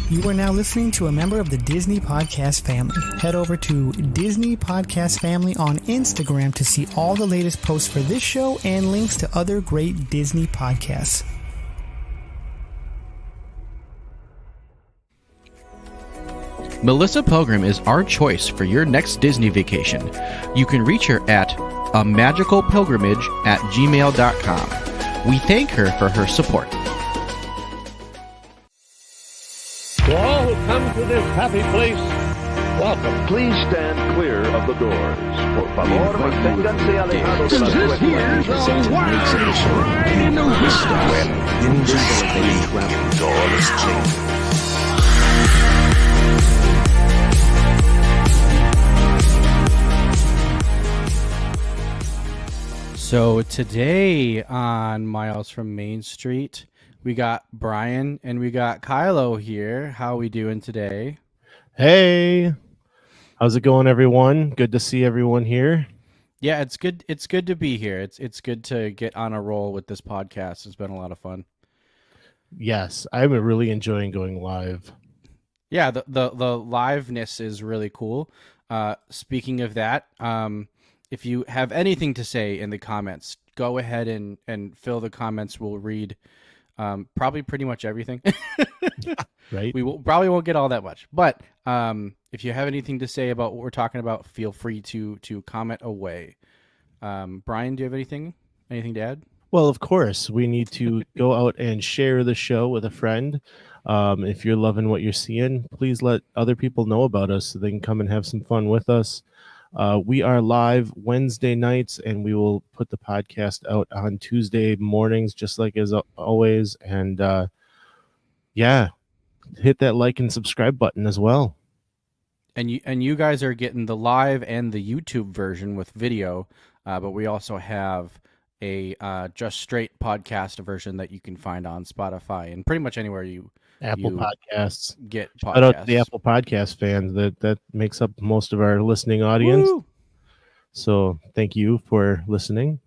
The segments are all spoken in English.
You are now listening to a member of the Disney Podcast family. Head over to Disney Podcast Family on Instagram to see all the latest posts for this show and links to other great Disney podcasts. Melissa Pilgrim is our choice for your next Disney vacation. You can reach her at amagicalpilgrimage@gmail.com. We thank her for her support. To all who come to this happy place, welcome. Please stand clear of the doors. Por favor, manténganse alejados de las This here's a wild ride in the whistle. So today on Miles from Main Street, we got Brian and we got Kylo here. How we doing today? Hey, how's it going, everyone? Good to see everyone here. Yeah, it's good. It's good to be here. It's good to get on a roll with this podcast. It's been a lot of fun. Yes, I'm really enjoying going live. Yeah, the liveness is really cool. Speaking of that, if you have anything to say in the comments, go ahead and fill the comments. We'll read probably pretty much everything. Right? We probably won't get all that much, but if you have anything to say about what we're talking about, feel free to comment away. Brian, do you have anything to add? Well, of course, we need to go out and share the show with a friend. If you're loving what you're seeing, please let other people know about us so they can come and have some fun with us. We are live Wednesday nights, and we will put the podcast out on Tuesday mornings, just like as always. And yeah, hit that like and subscribe button as well. And you guys are getting the live and the YouTube version with video, but we also have a just straight podcast version that you can find on Spotify and pretty much anywhere Apple Podcasts. Get podcasts. Shout out to the Apple Podcast fans. That makes up most of our listening audience. Woo! So thank you for listening.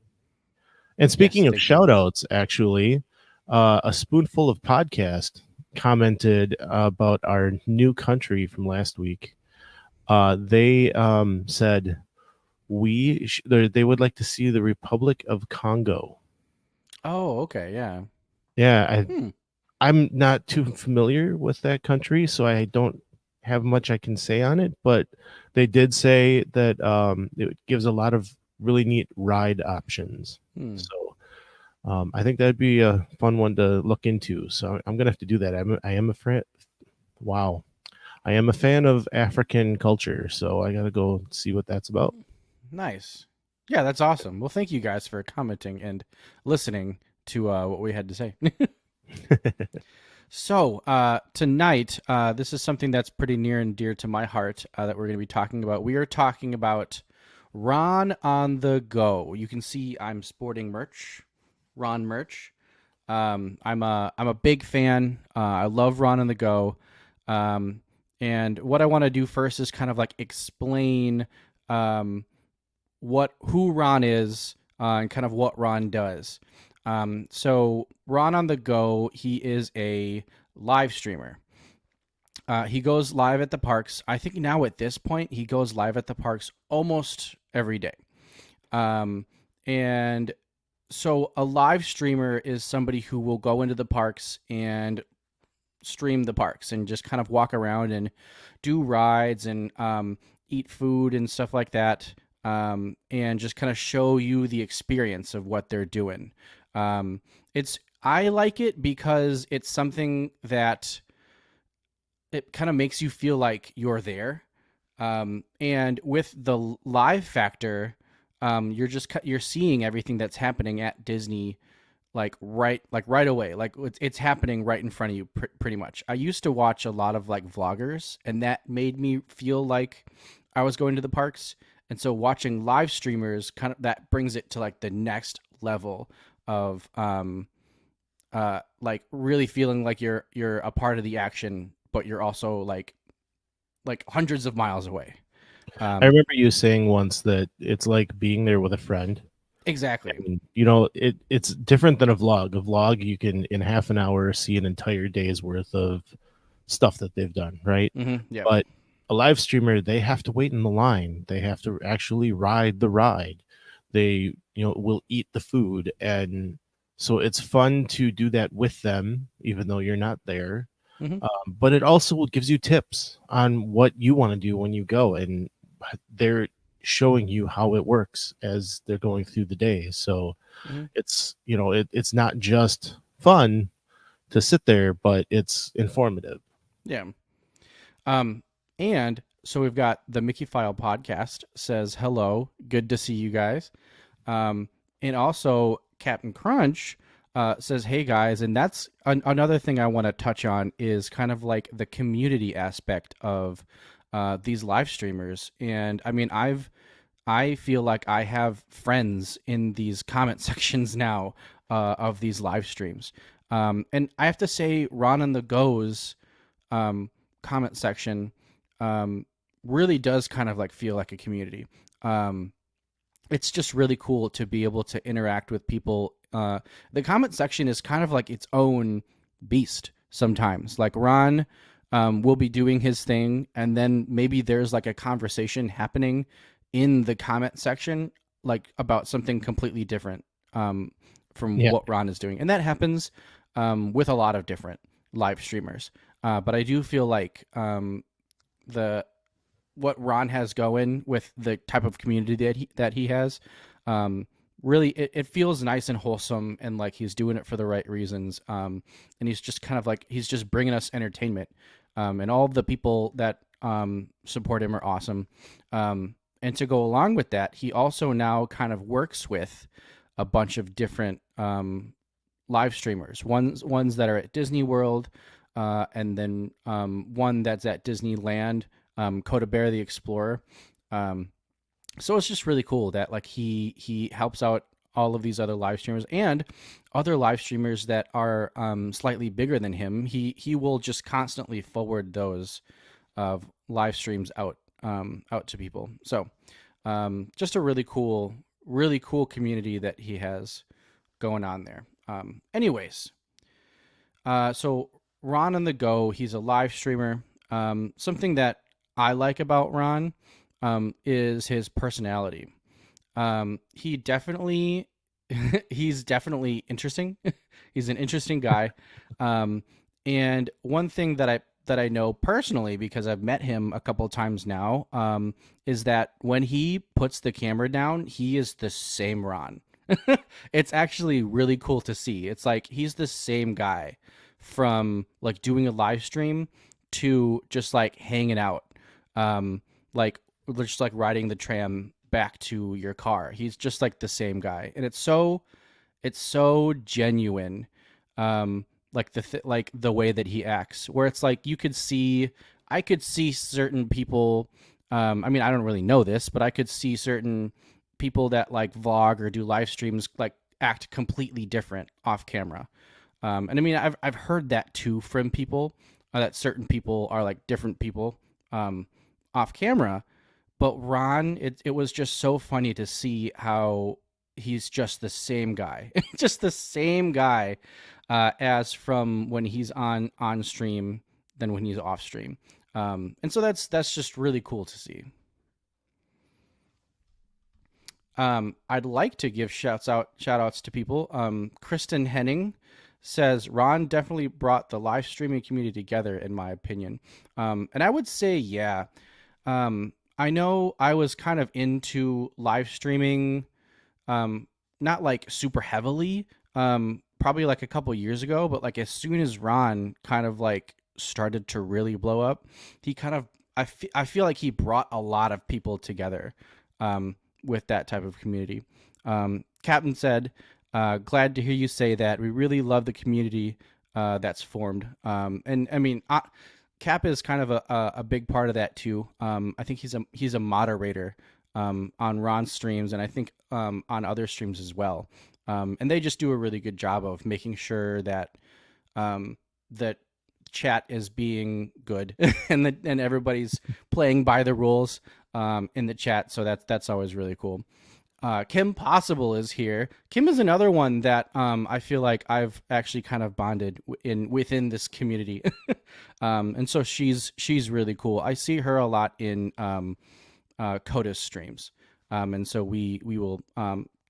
And speaking of shout outs, actually, a spoonful of podcast commented about our new country from last week. They said they would like to see the Republic of Congo. Oh, okay, yeah. Yeah, I'm not too familiar with that country, so I don't have much I can say on it, but they did say that it gives a lot of really neat ride options. So I think that'd be a fun one to look into. So I'm gonna have to do that. I am a fan. Wow, I am a fan of African culture, so I gotta go see what that's about. Nice. Yeah, that's awesome. Well, thank you guys for commenting and listening to what we had to say. So tonight, this is something that's pretty near and dear to my heart that we're going to be talking about. We are talking about Ron on the Go. You can see I'm sporting Ron merch. I'm a big fan. I love Ron on the Go. And what I want to do first is kind of like explain who Ron is and kind of what Ron does. So Ron on the Go, he is a live streamer. He goes live at the parks. I think now at this point, he goes live at the parks almost every day. And so a live streamer is somebody who will go into the parks and stream the parks and just kind of walk around and do rides and eat food and stuff like that. And just kind of show you the experience of what they're doing. I like it because it's something that it kind of makes you feel like you're there. And with the live factor, you're seeing everything that's happening at Disney, right away. Like it's happening right in front of you pretty much. I used to watch a lot of like vloggers, and that made me feel like I was going to the parks. And so watching live streamers kind of that brings it to like the next level of like really feeling like you're a part of the action, but you're also like hundreds of miles away. I remember you saying once that it's like being there with a friend. Exactly. And, it's different than a vlog. A vlog, you can in half an hour see an entire day's worth of stuff that they've done, right? Yeah. But a live streamer, they have to wait in the line. They have to actually ride the ride. They, will eat the food. And so it's fun to do that with them, even though you're not there. Mhm. But it also gives you tips on what you want to do when you go. And they're showing you how it works as they're going through the day. So Mhm. it's, it's not just fun to sit there, but it's informative. Yeah. And so we've got the Mickey File podcast says hello, good to see you guys. And also Captain Crunch says hey guys, and that's another thing I want to touch on is kind of like the community aspect of these live streamers. And I mean, I feel like I have friends in these comment sections now of these live streams. And I have to say, Ron and the Go's comment section really does kind of like feel like a community. It's just really cool to be able to interact with people. The comment section is kind of like its own beast sometimes. Like Ron will be doing his thing, and then maybe there's like a conversation happening in the comment section, like about something completely different from Yeah. what Ron is doing. And that happens with a lot of different live streamers. But I do feel like what Ron has going with the type of community that he has, really it feels nice and wholesome, and like he's doing it for the right reasons. And he's just kind of like he's just bringing us entertainment. And all of the people that support him are awesome. And to go along with that, he also now kind of works with a bunch of different live streamers. Ones that are at Disney World, and then one that's at Disneyland. Coda Bear the Explorer. So it's just really cool that like he helps out all of these other live streamers and other live streamers that are slightly bigger than him. He will just constantly forward those live streams out to people. So just a really cool community that he has going on there. Anyways, so Ron on the Go, he's a live streamer. Something that I like about Ron is his personality. He's definitely interesting. He's an interesting guy. And one thing that I know personally, because I've met him a couple of times now, is that when he puts the camera down, he is the same Ron. It's actually really cool to see. It's like he's the same guy from like doing a live stream to just like hanging out. Like just like riding the tram back to your car. He's just like the same guy, and it's so genuine. Like like the way that he acts, where it's like I could see certain people. I mean, I don't really know this, but I could see certain people that like vlog or do live streams like act completely different off camera. And I mean, I've heard that too from people that certain people are like different people. Off camera, but Ron, it was just so funny to see how he's just the same guy, just the same guy as from when he's on stream than when he's off stream, and so that's just really cool to see. I'd like to give shout outs to people. Kristen Henning says Ron definitely brought the live streaming community together, in my opinion, and I would say yeah. I know I was kind of into live streaming, not like super heavily, probably like a couple years ago, but like as soon as Ron kind of like started to really blow up, he kind of, I feel like he brought a lot of people together, with that type of community. Captain said, glad to hear you say that. We really love the community, that's formed. And I mean, Cap is kind of a big part of that too. I think he's a moderator on Ron's streams, and I think on other streams as well. And they just do a really good job of making sure that that chat is being good and everybody's playing by the rules in the chat. So that's always really cool. Kim Possible is here. Kim is another one that I feel like I've actually kind of bonded within this community, and so she's really cool. I see her a lot in Coda's streams, and so we will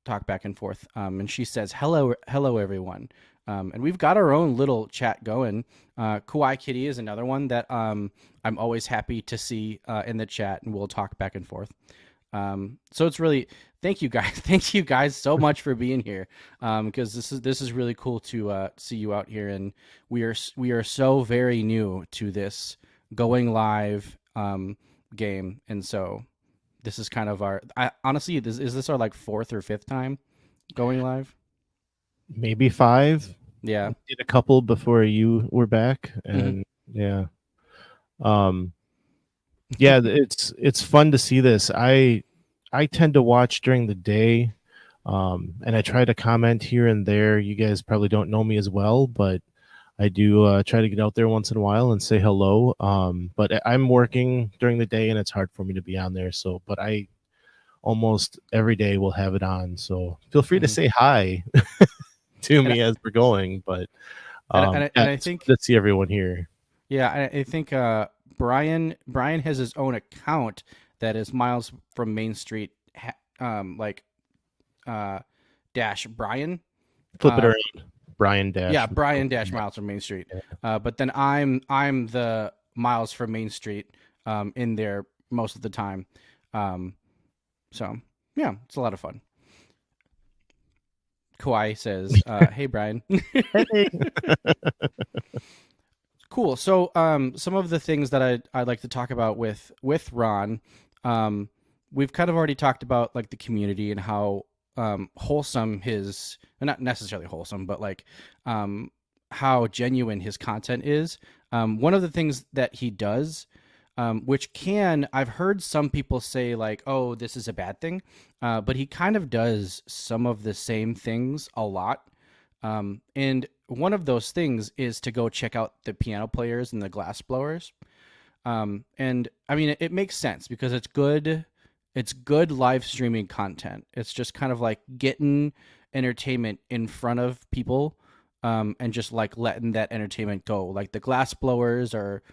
talk back and forth. And she says hello everyone, and we've got our own little chat going. Kawaii Kitty is another one that I'm always happy to see in the chat, and we'll talk back and forth. So it's really thank you guys so much for being here, because this is really cool to see you out here, and we are so very new to this going live game, and so this is kind of honestly is this our like 4th or 5th time going live? Maybe 5. Yeah, Did a couple before you were back, and yeah. Yeah, it's fun to see this. I tend to watch during the day, and I try to comment here and there. You guys probably don't know me as well, but I do try to get out there once in a while and say hello. But I'm working during the day, and it's hard for me to be on there. So, but I almost every day will have it on. So feel free to say hi to me as we're going. But and I think let's see everyone here. Yeah, I think Brian has his own account that is Miles from Main Street, dash Brian. Flip it around, Brian dash. Yeah, Brian dash Miles from Main Street. But then I'm the Miles from Main Street in there most of the time. So yeah, it's a lot of fun. Kawaii says, "Hey Brian." Cool. So, some of the things that I'd like to talk about with Ron, we've kind of already talked about like the community and how wholesome not necessarily wholesome, but like how genuine his content is. One of the things that he does, which I've heard some people say like, oh, this is a bad thing, but he kind of does some of the same things a lot. And one of those things is to go check out the piano players and the glass blowers. And I mean, it makes sense because it's good live streaming content. It's just kind of like getting entertainment in front of people, and just like letting that entertainment go. Like the glass blowers they're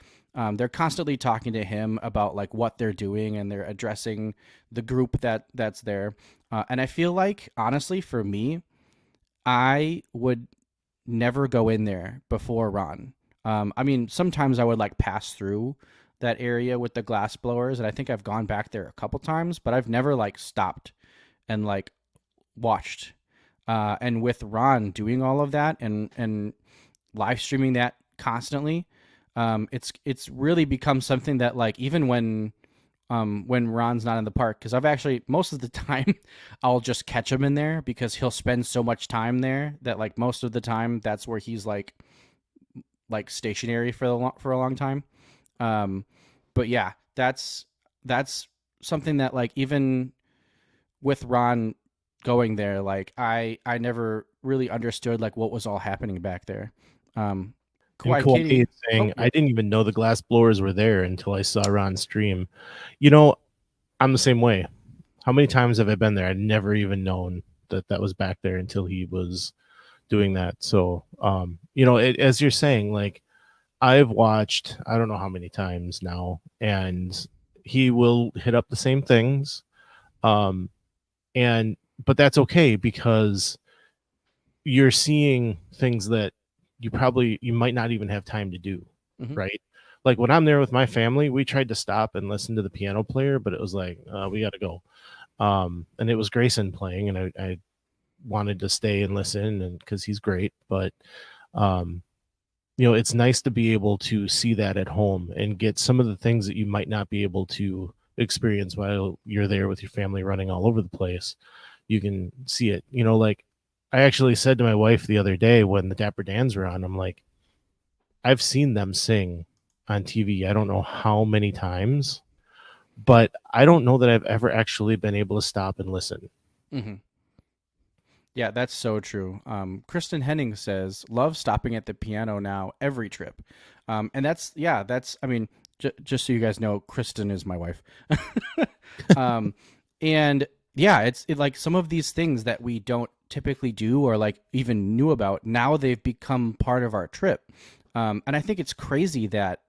constantly talking to him about like what they're doing, and they're addressing the group that's there. And I feel like, honestly, for me, I would never go in there before Ron. I mean, sometimes I would like pass through that area with the glass blowers, and I think I've gone back there a couple times, but I've never like stopped and like watched. And with Ron doing all of that and live streaming that constantly, it's really become something that like even when Ron's not in the park, because I've actually most of the time I'll just catch him in there because he'll spend so much time there that like most of the time that's where he's like stationary for a long time. But yeah, that's something that like even with Ron going there, like I never really understood like what was all happening back there. Kawaii is saying, I didn't even know the glass blowers were there until I saw Ron stream. You know, I'm the same way. How many times have I been there? I'd never even known that was back there until he was doing that. So, as you're saying, like I've watched, I don't know how many times now, and he will hit up the same things. But that's okay because you're seeing things that you might not even have time to do, right? Like when I'm there with my family, we tried to stop and listen to the piano player, but it was like, we got to go. And it was Grayson playing, and I wanted to stay and listen, and because he's great. But it's nice to be able to see that at home and get some of the things that you might not be able to experience while you're there with your family running all over the place. You can see it, like I actually said to my wife the other day when the Dapper Dans were on, I'm like, I've seen them sing on TV. I don't know how many times, but I don't know that I've ever actually been able to stop and listen. Mm-hmm. Yeah, that's so true. Kristen Henning says, love stopping at the piano now every trip. And that's, I mean, just so you guys know, Kristen is my wife. And yeah, like some of these things that we don't typically do or like even knew about, now they've become part of our trip. And I think it's crazy that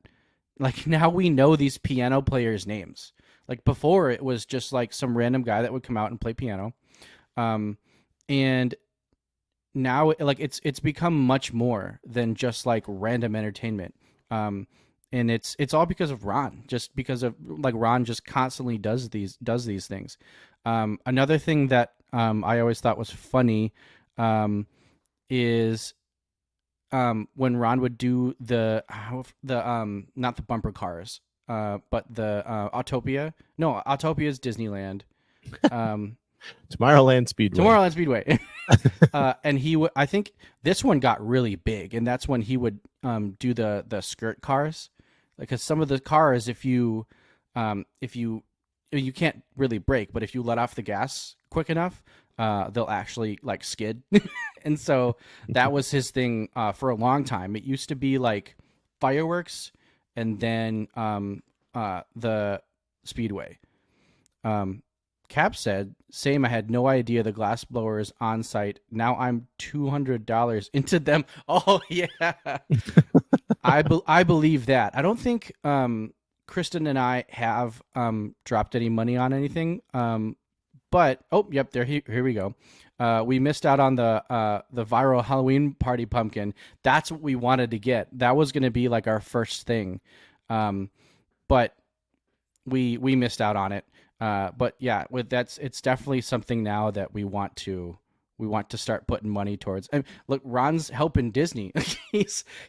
like now we know these piano players' names. Like before, it was just like some random guy that would come out and play piano. And now like it's become much more than just like random entertainment. And it's all because of Ron, just because of like Ron just constantly does these things. Another thing that I always thought was funny is when Ron would do the not the bumper cars, but the Autopia. No, Autopia is Disneyland. Tomorrowland Speedway. Tomorrowland Speedway. And he would. I think this one got really big, and that's when he would do the skirt cars, because some of the cars, if you you can't really brake, but if you let off the gas quick enough, they'll actually like skid. And so that was his thing for a long time. It used to be like fireworks and then the Speedway. Cap said, same, I had no idea the glass blowers on site. Now I'm $200 into them. Oh, yeah. I believe that. I don't think Kristen and I have dropped any money on anything. But, oh, yep, here we go. We missed out on the viral Halloween party pumpkin. That's what we wanted to get. That was going to be like our first thing. But we missed out on it. But yeah, it's definitely something now that we want to start putting money towards. And look, Ron's helping Disney.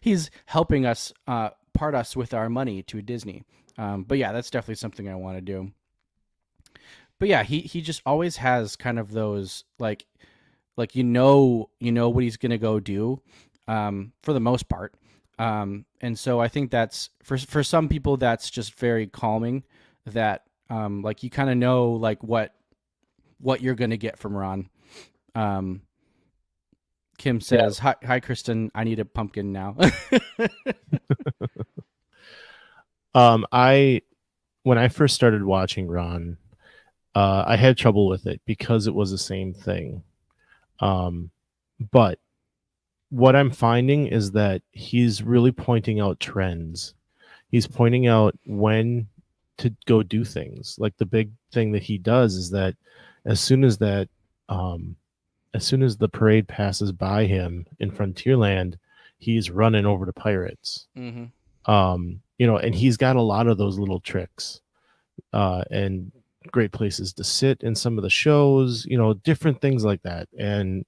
he's helping us part us with our money to Disney. But yeah, that's definitely something I want to do. But yeah, he just always has kind of those like you know what he's gonna go do, for the most part. And so I think that's for some people that's just very calming. That like you kind of know like what you're gonna get from Ron. Kim says, yeah. Hi, Kristen. I need a pumpkin now. When I first started watching Ron, I had trouble with it because it was the same thing. But what I'm finding is that he's really pointing out trends. He's pointing out when to go do things. Like the big thing that he does is that as soon as the parade passes by him in Frontierland, he's running over to Pirates. Mm-hmm. And he's got a lot of those little tricks, and great places to sit in some of the shows, different things like that. And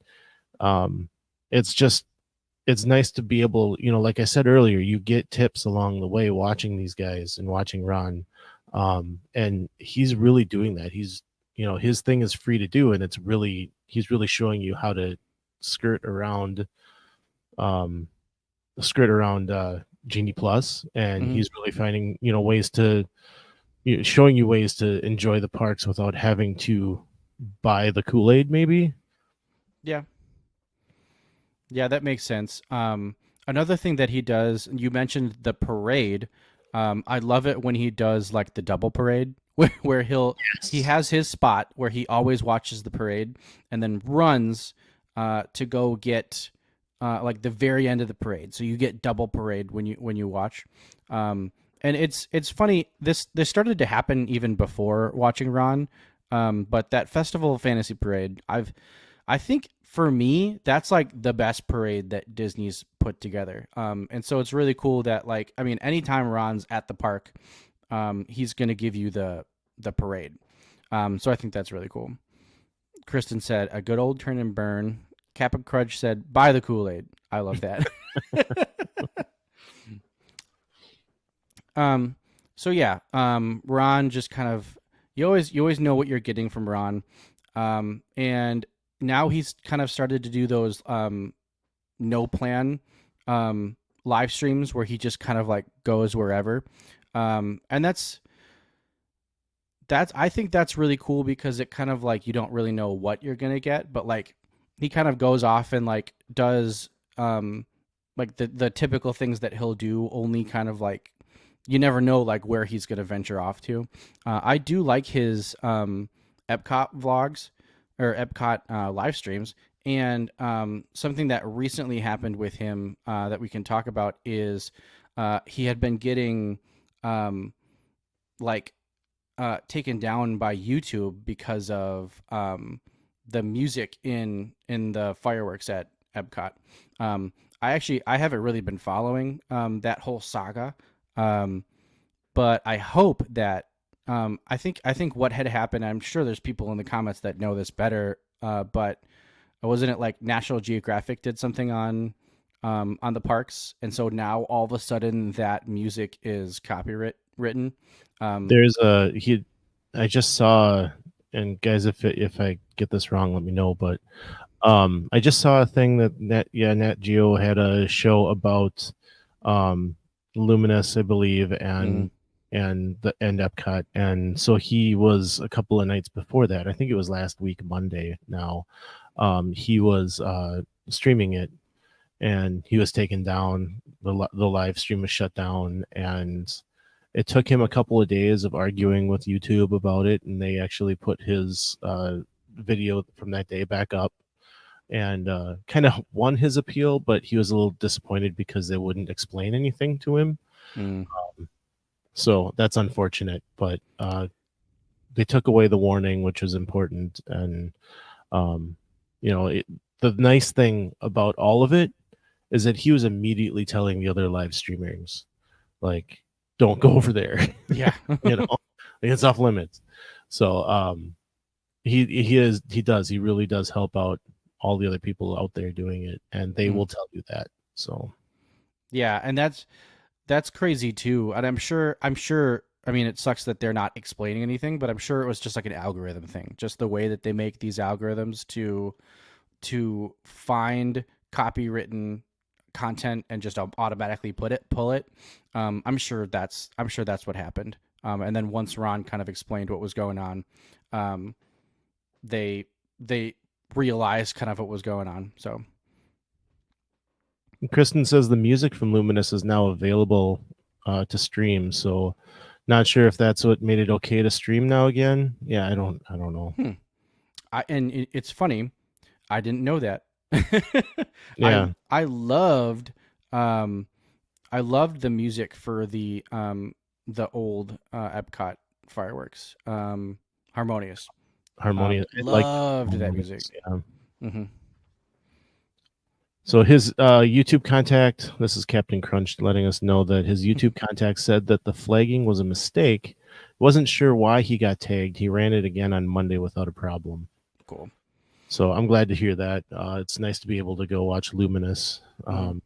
it's nice to be able, like I said earlier, you get tips along the way watching these guys and watching Ron. And he's really doing that. He's, his thing is free to do, and he's really showing you how to skirt around Genie Plus, and Mm-hmm. he's really finding, ways to, showing you ways to enjoy the parks without having to buy the Kool-Aid, maybe. Yeah, that makes sense. Another thing that he does, you mentioned the parade. I love it when he does like the double parade, where he has his spot where he always watches the parade and then runs to go get like the very end of the parade. So you get double parade when you watch. And it's funny. This started to happen even before watching Ron. But that Festival of Fantasy parade, I think for me, that's like the best parade that Disney's put together. And so it's really cool that like, I mean, anytime Ron's at the park, he's going to give you the parade. So I think that's really cool. Kristen said, a good old turn and burn. Kappa Crudge said, buy the Kool-Aid. I love that. So yeah, Ron just kind of, you always know what you're getting from Ron. And now he's kind of started to do those no plan live streams where he just kind of like goes wherever. And that's I think that's really cool because it kind of like you don't really know what you're gonna get, but like he kind of goes off and like does like the typical things that he'll do, only kind of like you never know like where he's gonna venture off to. I do like his Epcot vlogs or Epcot live streams. And something that recently happened with him that we can talk about is he had been getting like taken down by YouTube because of the music in the fireworks at Epcot. I haven't really been following that whole saga, but I hope that I think what had happened. I'm sure there's people in the comments that know this better, but wasn't it like National Geographic did something on the parks, and so now all of a sudden that music is copyright written. There's I just saw, and guys, if I get this wrong, let me know. But I just saw a thing that Nat Geo had a show about Luminous, I believe, and Epcot, and so he was a couple of nights before that. I think it was last week, Monday. Now, he was streaming it, and he was taken down. The live stream was shut down, and it took him a couple of days of arguing with YouTube about it, and they actually put his video from that day back up, and kind of won his appeal, but he was a little disappointed because they wouldn't explain anything to him. So that's unfortunate, but they took away the warning, which was important. And the nice thing about all of it is that he was immediately telling the other live streamers, like, don't go over there. Yeah. It's off limits. So he really does help out all the other people out there doing it, and they will tell you that. So yeah, and that's crazy too. And I'm sure I mean, it sucks that they're not explaining anything, but I'm sure it was just like an algorithm thing, just the way that they make these algorithms to find copywritten content and just automatically pull it. I'm sure that's what happened. And then once Ron kind of explained what was going on, they realized kind of what was going on. So Kristen says the music from Luminous is now available to stream. So not sure if that's what made it okay to stream now again. Yeah, I don't know. And it's funny, I didn't know that. Yeah. I loved the music for the old Epcot fireworks. Harmonious. Loved that music. Yeah. Mm-hmm. So his YouTube contact, this is Captain Crunch letting us know that his YouTube contact said that the flagging was a mistake. Wasn't sure why he got tagged. He ran it again on Monday without a problem. Cool. So I'm glad to hear that. It's nice to be able to go watch Luminous. I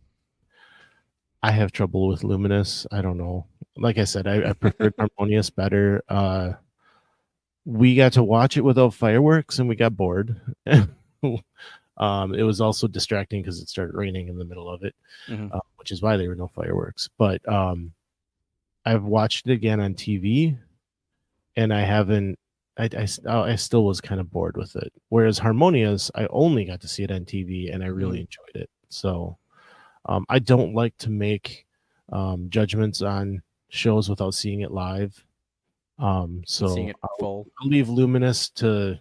have trouble with Luminous. I don't know. Like I said, I preferred Harmonious better. We got to watch it without fireworks, and we got bored. It was also distracting because it started raining in the middle of it, which is why there were no fireworks. But I've watched it again on TV, and I haven't. I still was kind of bored with it. Whereas Harmonious, I only got to see it on TV, and I really enjoyed it. So I don't like to make judgments on shows without seeing it live. So seeing it full. I'll leave Luminous to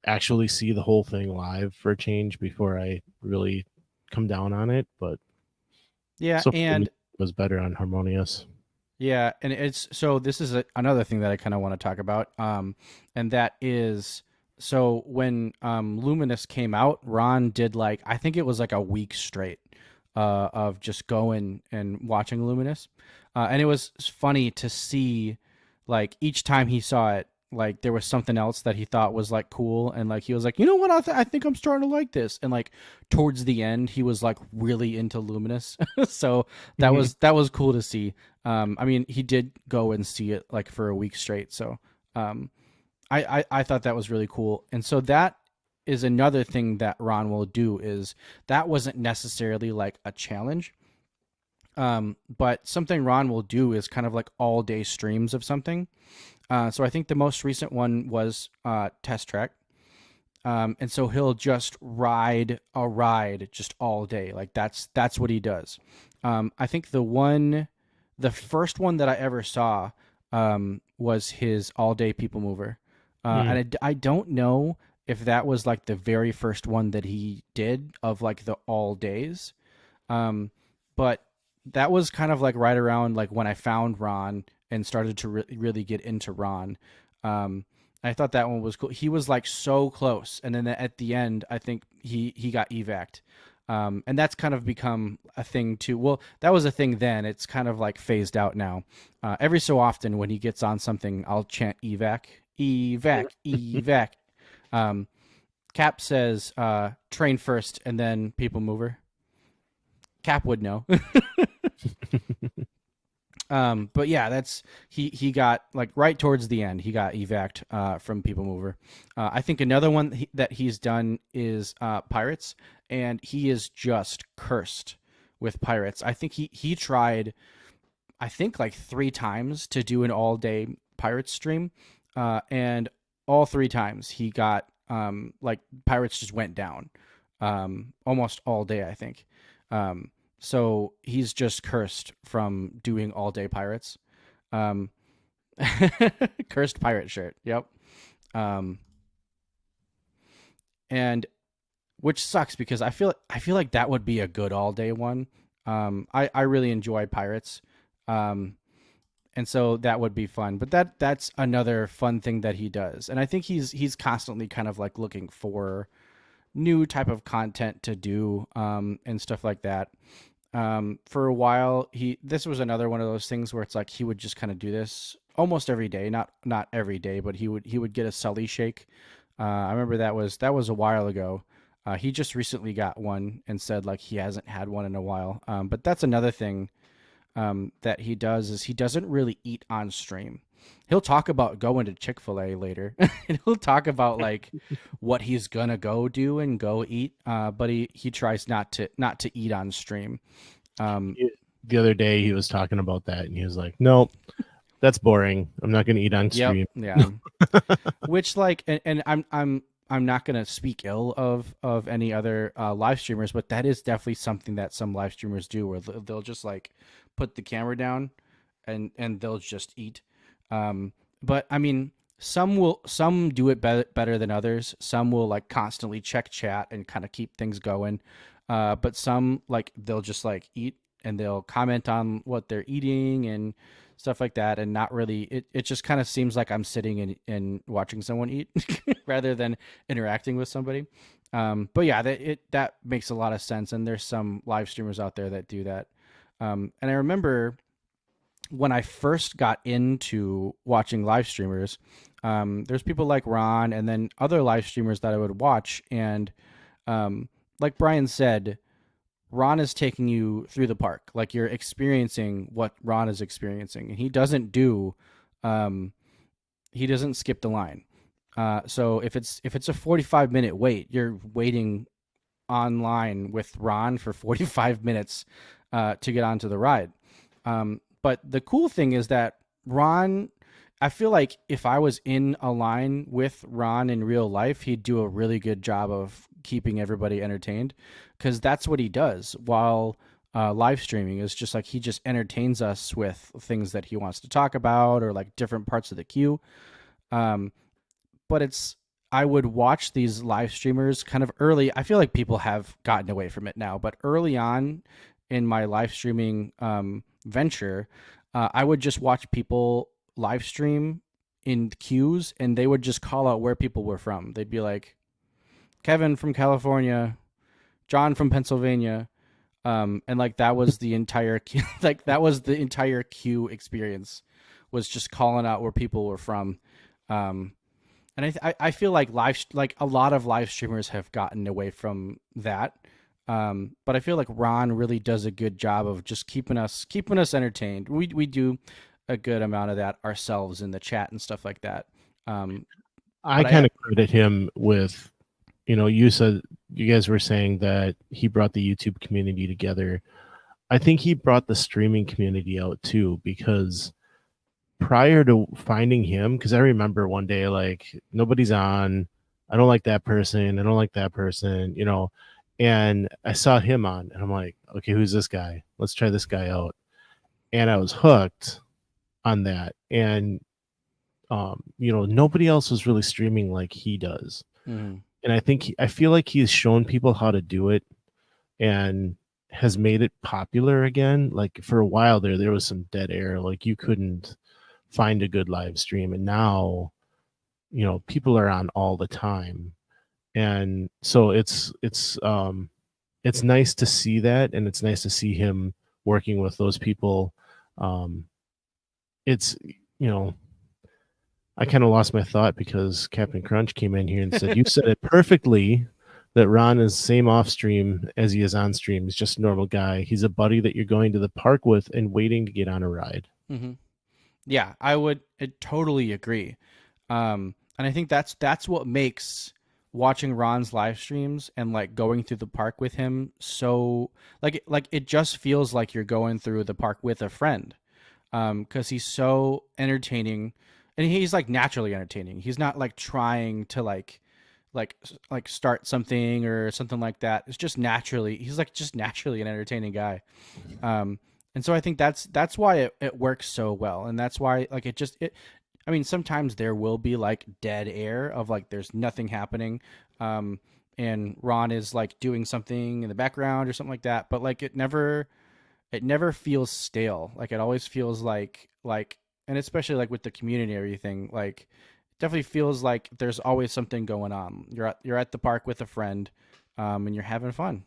actually see the whole thing live for a change before I really come down on it. But yeah, so and it was better on Harmonious. Yeah, and this is another thing that I kind of want to talk about, and that is, so when Luminous came out, Ron did I think it was like a week straight of just going and watching Luminous, and it was funny to see, each time he saw it, there was something else that he thought was cool, and he was like, you know what, I think I'm starting to like this, and towards the end he was really into Luminous. So that was cool to see. I mean, he did go and see it for a week straight, so I thought that was really cool. And so that is another thing that Ron will do, is that wasn't necessarily a challenge, but something Ron will do is kind of all day streams of something. So I think the most recent one was Test Track. And so he'll just ride a ride just all day. That's what he does. I think the first one that I ever saw was his all day People Mover. And I don't know if that was like the very first one that he did of like the all days. But that was kind of like right around like when I found Ron and started to really get into Ron. I thought that one was cool. He was like so close, and then at the end, I think he got evac'd. And that's kind of become a thing too. Well, that was a thing then. It's kind of like phased out now. Every so often, when he gets on something, I'll chant evac, evac, evac. Cap says train first, and then people mover. Cap would know. But yeah, that's he got like right towards the end. He got evac'd from People Mover. I think another one that he's done is Pirates, and he is just cursed with Pirates. I think he tried, I think like 3 times to do an all day Pirates stream, and all 3 times he got like Pirates just went down almost all day, I think. So he's just cursed from doing all day Pirates. Cursed pirate shirt. Yep. And which sucks because I feel like that would be a good all day one. I really enjoy Pirates. And so that would be fun. But that's another fun thing that he does. And I think he's constantly kind of like looking for new type of content to do and stuff like that. For a while, this was another one of those things where it's like he would just kind of do this almost every day, not every day, but he would get a Sully shake. I remember that was a while ago. He just recently got one and said like he hasn't had one in a while. But that's another thing that he does is he doesn't really eat on stream. He'll talk about going to Chick-fil-A later, and he'll talk about like what he's gonna go do and go eat. But he tries not to eat on stream. The other day he was talking about that, and he was like, "Nope, that's boring. I'm not gonna eat on stream." Yeah. Which like, and I'm not gonna speak ill of any other live streamers, but that is definitely something that some live streamers do, where they'll just like put the camera down and they'll just eat. But I mean, some do it better than others. Some will like constantly check chat and kind of keep things going. But some like they'll just like eat and they'll comment on what they're eating and stuff like that, and not really. It just kind of seems like I'm sitting and watching someone eat rather than interacting with somebody. But yeah, that makes a lot of sense. And there's some live streamers out there that do that. And I remember when I first got into watching live streamers, there's people like Ron and then other live streamers that I would watch. And like Brian said, Ron is taking you through the park. Like you're experiencing what Ron is experiencing. And he doesn't skip the line. So if it's a 45-minute wait, you're waiting online with Ron for 45 minutes to get onto the ride. But the cool thing is that Ron, I feel like if I was in a line with Ron in real life, he'd do a really good job of keeping everybody entertained, because that's what he does while live streaming. Is just like he just entertains us with things that he wants to talk about or like different parts of the queue. But I would watch these live streamers kind of early. I feel like people have gotten away from it now, but early on in my live streaming venture, I would just watch people live stream in queues, and they would just call out where people were from. They'd be like, Kevin from California, John from Pennsylvania, and like that was the entire like that was the entire queue experience, was just calling out where people were from. And I feel like a lot of live streamers have gotten away from that. But I feel like Ron really does a good job of just keeping us entertained. We do a good amount of that ourselves in the chat and stuff like that. I kind of credit him with, you said you guys were saying that he brought the YouTube community together. I think he brought the streaming community out too, because prior to finding him, because I remember one day like nobody's on, I don't like that person, and I saw him on, and I'm like, okay, who's this guy? Let's try this guy out. And I was hooked on that. And nobody else was really streaming like he does. Mm-hmm. And I feel like he's shown people how to do it and has made it popular again. Like for a while there was some dead air. Like you couldn't find a good live stream. And now, people are on all the time. And so it's nice to see that, and it's nice to see him working with those people. It's I kind of lost my thought because Captain Crunch came in here and said, "You said it perfectly that Ron is the same off stream as he is on stream. He's just a normal guy. He's a buddy that you're going to the park with and waiting to get on a ride." Mm-hmm. Yeah, I totally agree. And I think that's what makes watching Ron's live streams and like going through the park with him so like it just feels like you're going through the park with a friend. Because he's so entertaining, and he's like naturally entertaining. He's not like trying to like start something or something like that. It's just naturally he's like just naturally an entertaining guy. And so I think that's why it works so well, and that's why like I mean, sometimes there will be like dead air of like there's nothing happening, and Ron is like doing something in the background or something like that, but like it never feels stale. Like it always feels like and especially like with the community and everything, like it definitely feels like there's always something going on. You're at the park with a friend, and you're having fun.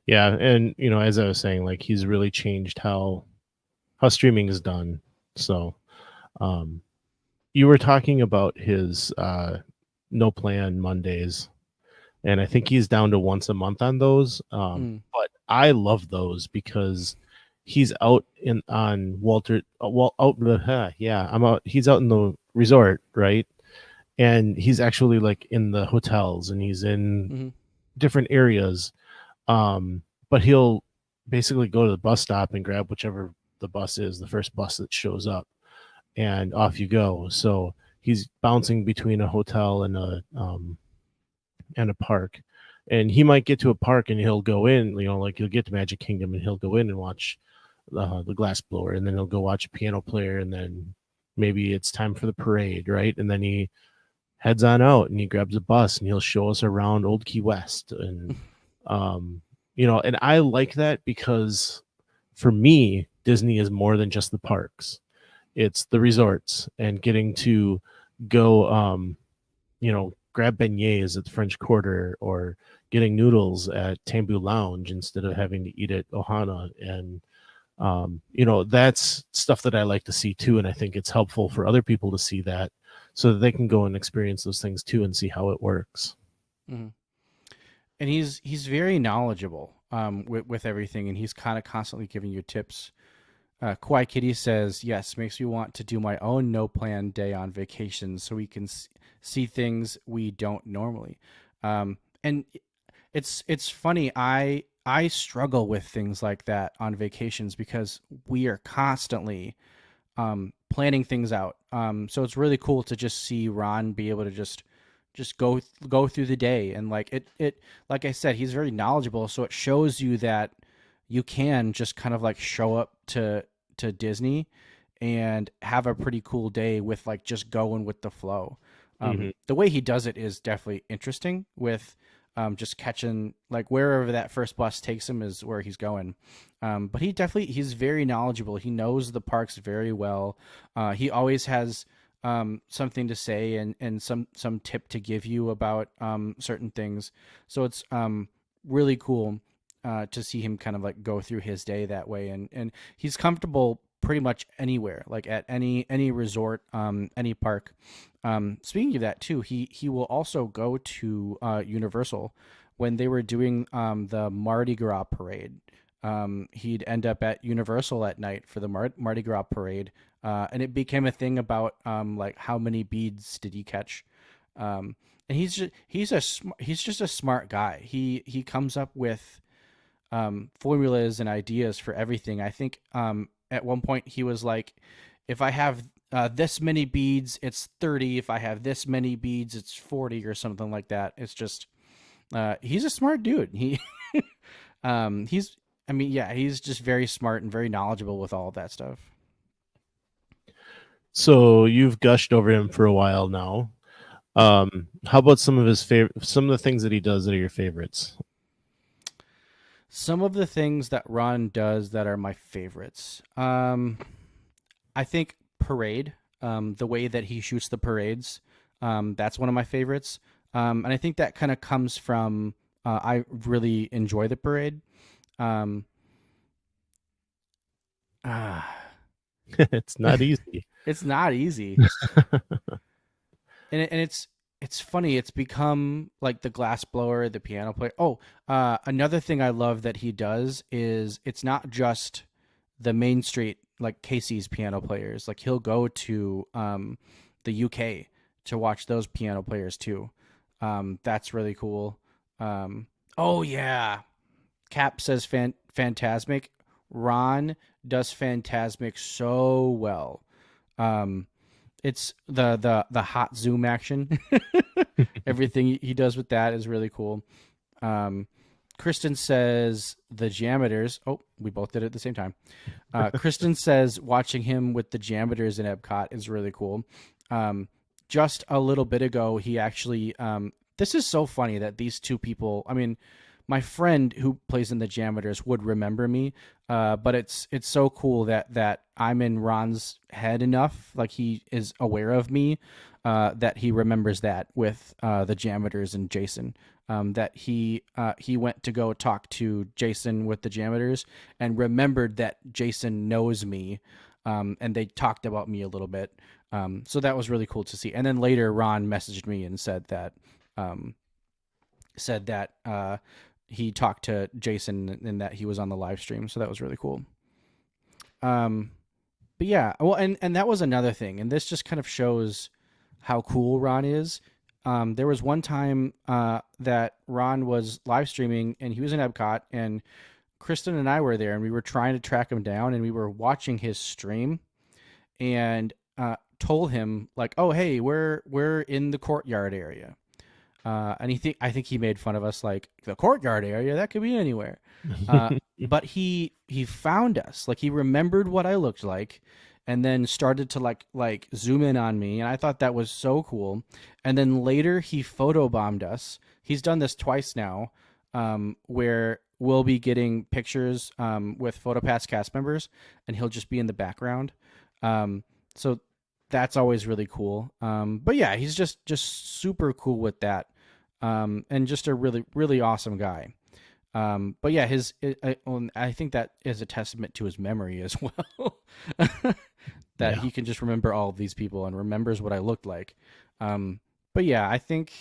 Yeah, and as I was saying, like he's really changed how streaming is done. So, you were talking about his no plan Mondays, and I think he's down to once a month on those. But I love those because he's out on Walter. I'm out. He's out in the resort, right? And he's actually like in the hotels, and he's in different areas. But he'll basically go to the bus stop and grab whichever the bus is, the first bus that shows up, and off you go. So he's bouncing between a hotel and a park, and he might get to a park and he'll go in, like he'll get to Magic Kingdom and he'll go in and watch the glass blower, and then he'll go watch a piano player, and then maybe it's time for the parade, right? And then he heads on out and he grabs a bus and he'll show us around Old Key West, and and I like that because for me, Disney is more than just the parks. It's the resorts and getting to go, grab beignets at the French Quarter or getting noodles at Tambu Lounge instead of having to eat at Ohana. And, that's stuff that I like to see too. And I think it's helpful for other people to see that so that they can go and experience those things too and see how it works. Mm-hmm. And he's very knowledgeable with everything, and he's kind of constantly giving you tips. Kawaii Kitty says, yes, makes me want to do my own no plan day on vacation so we can see things we don't normally. And it's funny. I struggle with things like that on vacations because we are constantly planning things out. So it's really cool to just see Ron be able to just go through the day, and like it like I said, he's very knowledgeable, so it shows you that you can just kind of like show up to Disney and have a pretty cool day with like just going with the flow. The way he does it is definitely interesting with just catching like wherever that first bus takes him is where he's going. But he's very knowledgeable. He knows the parks very well. He always has something to say and some tip to give you about certain things. So it's really cool to see him kind of like go through his day that way, and he's comfortable pretty much anywhere, like at any resort, any park. Speaking of that too, he will also go to Universal when they were doing the Mardi Gras parade. He'd end up at Universal at night for the Mardi Gras parade, and it became a thing about like how many beads did he catch. And he's just a smart guy. He comes up with formulas and ideas for everything. I think at one point he was like, if I have this many beads, it's 30. If I have this many beads, it's 40 or something like that. It's just he's a smart dude. He's just very smart and very knowledgeable with all of that stuff. So you've gushed over him for a while now. How about some of the things that he does that are your favorites? Some of the things that Ron does that are my favorites. I think parade, the way that he shoots the parades, that's one of my favorites. And I think that kind of comes from I really enjoy the parade. Um, ah, It's not easy. it's not easy, and it's funny. It's become like the glass blower, the piano player. Oh, another thing I love that he does is it's not just the Main Street like Casey's piano players. Like he'll go to the UK to watch those piano players too. That's really cool. Oh yeah, Cap says Phantasmic. Ron does Phantasmic so well. Um, it's the hot zoom action. Everything he does with that is really cool. Kristen says the Jameters. Oh, we both did it at the same time. Kristen says watching him with the Jameters in Epcot is really cool. Just a little bit ago, he actually. This is so funny that these two people. I mean, my friend who plays in the Jameters would remember me, but it's so cool that I'm in Ron's head enough, like he is aware of me, that he remembers that with the Jameters and Jason. That he went to go talk to Jason with the Jameters and remembered that Jason knows me, and they talked about me a little bit. So that was really cool to see. And then later, Ron messaged me and said that he talked to Jason and that he was on the live stream. So that was really cool. But yeah, well, and that was another thing. And this just kind of shows how cool Ron is. There was one time that Ron was live streaming and he was in Epcot and Kristen and I were there and we were trying to track him down and we were watching his stream and told him like, oh, hey, we're in the courtyard area. And I think he made fun of us, like the courtyard area that could be anywhere. But he found us, like he remembered what I looked like, and then started to like zoom in on me, and I thought that was so cool. And then later he photobombed us. He's done this twice now, where we'll be getting pictures with PhotoPass cast members, and he'll just be in the background. So that's always really cool. But yeah, he's just super cool with that. And just a really, really awesome guy. But yeah, I think that is a testament to his memory as well. That he can just remember all of these people and remembers what I looked like. But yeah, I think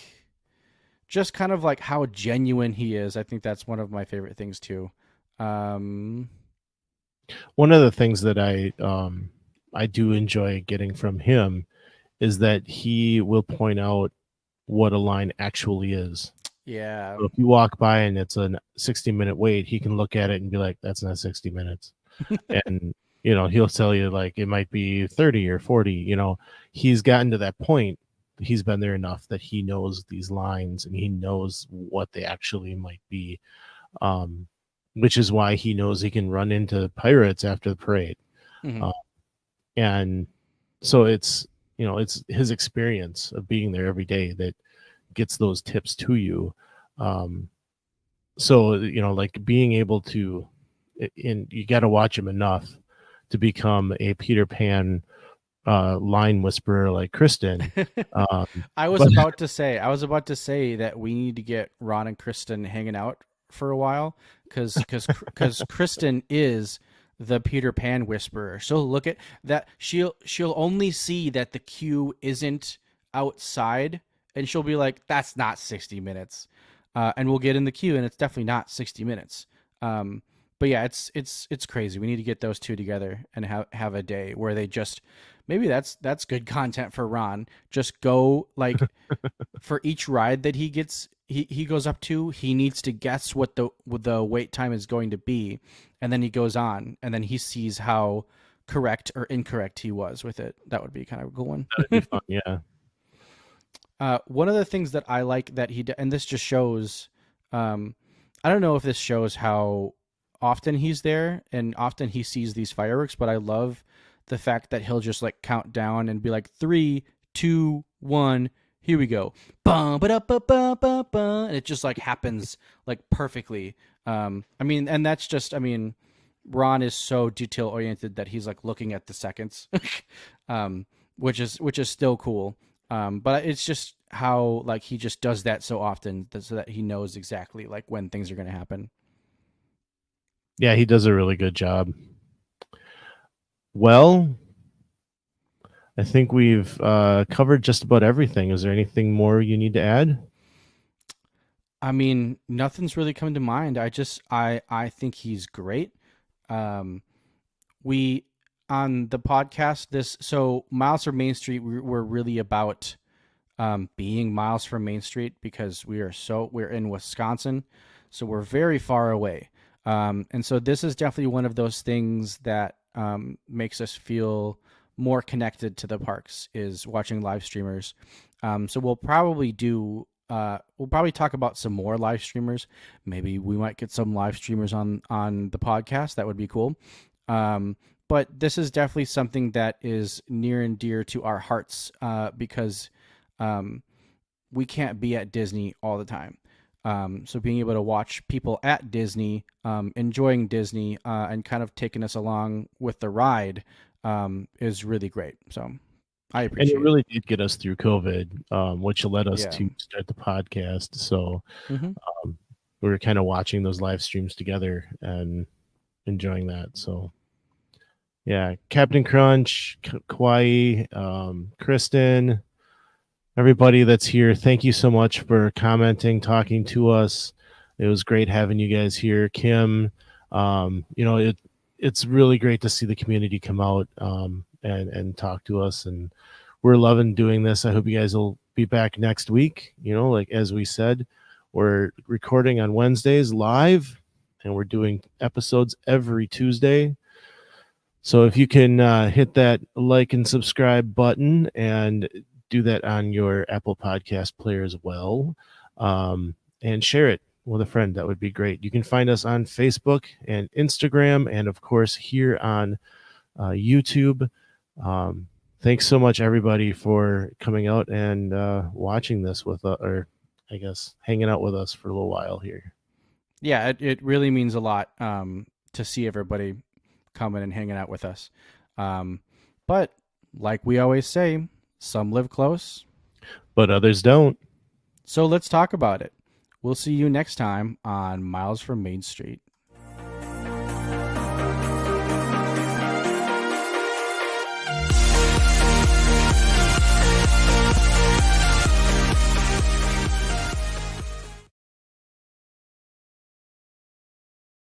just kind of like how genuine he is. I think that's one of my favorite things too. One of the things that I do enjoy getting from him is that he will point out what a line actually is. Yeah. So if you walk by and it's a 60-minute wait, he can look at it and be like, that's not 60 minutes. And, he'll tell you like it might be 30 or 40. He's gotten to that point. He's been there enough that he knows these lines and he knows what they actually might be. Which is why he knows he can run into pirates after the parade. Mm-hmm. And so it's his experience of being there every day that gets those tips to you. So, like being able to, and you got to watch him enough to become a Peter Pan line whisperer like Kristen. I was about to say that we need to get Ron and Kristen hanging out for a while because Kristen is the Peter Pan whisperer. She'll look at that. She'll only see that the queue isn't outside, and she'll be like, "That's not 60 minutes." And we'll get in the queue, and it's definitely not 60 minutes. But yeah, it's crazy. We need to get those two together and have a day where they just maybe that's good content for Ron. Just go like for each ride that he gets. He goes up to, he needs to guess what the wait time is going to be, and then he goes on, and then he sees how correct or incorrect he was with it. That would be kind of a cool one. That'd be fun, yeah. One of the things that I like that and this just shows, I don't know if this shows how often he's there and often he sees these fireworks, but I love the fact that he'll just like count down and be like 3, 2, 1, here we go, bum ba ba ba ba ba, and it just like happens like perfectly. I mean, and that's just, I mean, Ron is so detail oriented that he's like looking at the seconds, which is still cool. But it's just how like he just does that so often so that he knows exactly like when things are going to happen. Yeah, he does a really good job. Well, I think we've covered just about everything. Is there anything more you need to add? I mean, nothing's really come to mind. I think he's great. We on the podcast so Miles from Main Street, we're really about being Miles from Main Street because we're in Wisconsin, so we're very far away. And so this is definitely one of those things that makes us feel more connected to the parks, is watching live streamers. So we'll probably talk about some more live streamers. Maybe we might get some live streamers on the podcast. That would be cool. But this is definitely something that is near and dear to our hearts because we can't be at Disney all the time. So being able to watch people at Disney, enjoying Disney, and kind of taking us along with the ride is really great. So I appreciate it. And it really did get us through COVID, which led us to start the podcast. So Mm-hmm. we were kind of watching those live streams together and enjoying that. So yeah, Captain Crunch, Kauai, Kristen, everybody that's here, thank you so much for commenting, talking to us. It was great having you guys here. Kim, it's really great to see the community come out and talk to us, and we're loving doing this. I hope you guys will be back next week. Like as we said, we're recording on Wednesdays live, and we're doing episodes every Tuesday. So if you can hit that like and subscribe button and do that on your Apple Podcast player as well, and share it with a friend, that would be great. You can find us on Facebook and Instagram, and of course here on YouTube. Thanks so much, everybody, for coming out and watching this with or I guess hanging out with us for a little while here. Yeah, it really means a lot to see everybody coming and hanging out with us. But like we always say, some live close, but others don't. So let's talk about it. We'll see you next time on Miles from Main Street.